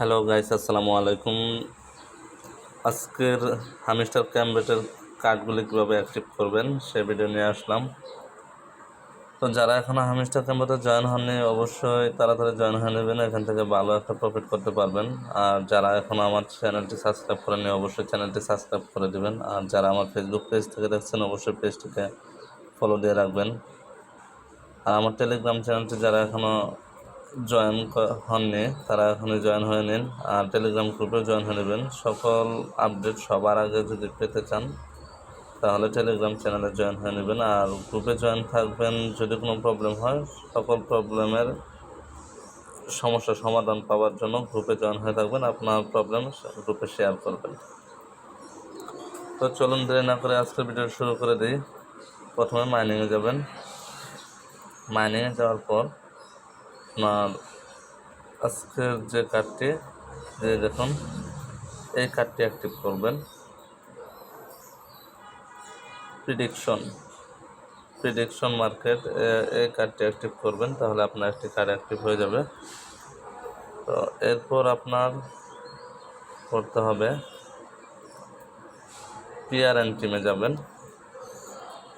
Hello guys, আসসালামু আলাইকুম। আজকের হামিস্টার ক্যাম্বেটের কার্ডগুলি কীভাবে অ্যাক্টিভ করবেন সে ভিডিও নিয়ে আসলাম। তো যারা এখনও হামিস্টার ক্যাম্বেটে জয়েন হননি অবশ্যই তাড়াতাড়ি জয়েন হয়ে নেবেন, এখান থেকে ভালো একটা প্রফিট করতে পারবেন। আর যারা এখনও আমার চ্যানেলটি সাবস্ক্রাইব করেননি অবশ্যই চ্যানেলটি সাবস্ক্রাইব করে দেবেন। আর যারা আমার ফেসবুক পেজ থেকে দেখছেন অবশ্যই পেজটিকে ফলো দিয়ে রাখবেন। আর আমার টেলিগ্রাম চ্যানেলটি যারা এখনও জয়েন হননি তারা এখনই জয়েন হয়ে নিন, আর টেলিগ্রাম গ্রুপে জয়েন হয়ে নেবেন। সকল আপডেট সবার আগে যদি পেতে চান তাহলে টেলিগ্রাম চ্যানেলে জয়েন হয়ে নেবেন, আর গ্রুপে জয়েন থাকবেন। যদি কোনো প্রবলেম হয় সকল প্রবলেমের সমস্যা সমাধান পাওয়ার জন্য গ্রুপে জয়েন হয়ে থাকবেন, আপনার প্রবলেম গ্রুপে শেয়ার করবেন। তো চলুন দেরি না করে আজকের ভিডিও শুরু করে দিই। প্রথমে মাইনিংয়ে যাবেন। মাইনিংয়ে যাওয়ার পর আপনার আজকের যে কার্ডটি দেখুন এই কার্ডটি অ্যাক্টিভ করবেন। প্রিডিকশন মার্কেট, এই কার্ডটি অ্যাক্টিভ করবেন, তাহলে আপনার একটি কার্ড অ্যাক্টিভ হয়ে যাবে। তো এরপর আপনার করতে হবে পিআরএন টিমে যাবেন।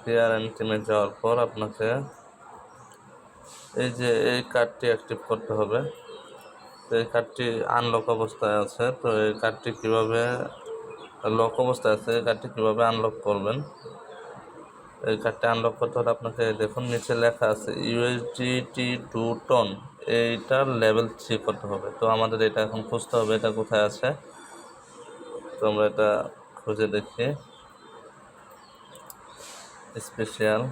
পিআরএন টিমে যাওয়ার পর আপনাকে এই কার্ডটি অ্যাক্টিভ করতে হবে। তো এই কার্ডটি আনলক অবস্থায় আছে। তো এই কার্ডটি কীভাবে লক অবস্থায় আছে, এই কার্ডটি কীভাবে আনলক করবেন। এই কার্ডটি আনলক করতে হলে আপনাকে দেখুন নিচে লেখা আছে USDT 2 টন, এইটার লেভেল 3 করতে হবে। তো আমাদের এটা এখন খুঁজতে হবে এটা কোথায় আছে। তো আমরা এটা খুঁজে দেখি। স্পেশাল,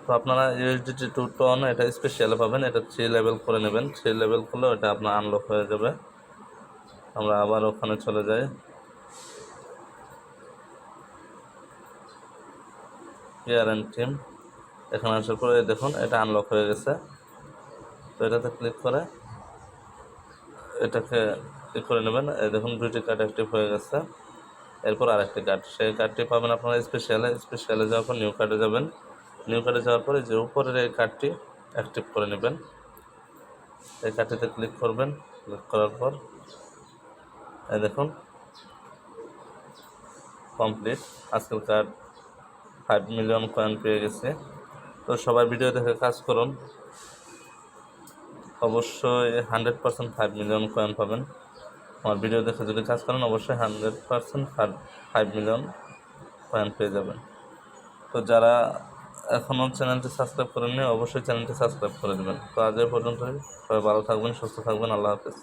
তো আপনারা USDT 2 টন এটা স্পেশালে পাবেন, এটা 3 লেভেল করে নেবেন। 3 লেভেল করলে এটা আপনার আনলক হয়ে যাবে। আমরা আবার ওখানে চলে যাই। পিআরএন টিম, এখানে আসার পরে দেখুন এটা আনলক হয়ে গেছে। তো এটাতে ক্লিক করে এটাকে করে নেবেন। দেখুন দুইটি কার্ড অ্যাক্টিভ হয়ে গেছে। এরপর আরেকটি কার্ড, সেই কার্ডটি পাবেন আপনারা স্পেশালে যাওয়ার পর নিউ কার্ডে যাবেন। নিউ কার্ডে যাওয়ার পরে যে উপরের এই কার্ডটি অ্যাক্টিভ করে নেবেন। এই কার্ডটিতে ক্লিক করবেন। ক্লিক করার পর এই দেখুন কমপ্লিট। আজকের কার্ড 5 মিলিয়ন কয়েন পেয়ে গেছে। তো সবাই ভিডিও দেখে কাজ করুন, অবশ্যই 100% 5 মিলিয়ন কয়েন পাবেন। আমার ভিডিও দেখে যদি কাজ করেন অবশ্যই 100% 5 মিলিয়ন কয়েন পেয়ে যাবেন। তো যারা এখনও চ্যানেলটি সাবস্ক্রাইব করেননি অবশ্যই চ্যানেলটি সাবস্ক্রাইব করে দেবেন। তো আজ এ পর্যন্তই, সবাই ভালো থাকবেন, সুস্থ থাকবেন, আল্লাহ হাফেজ।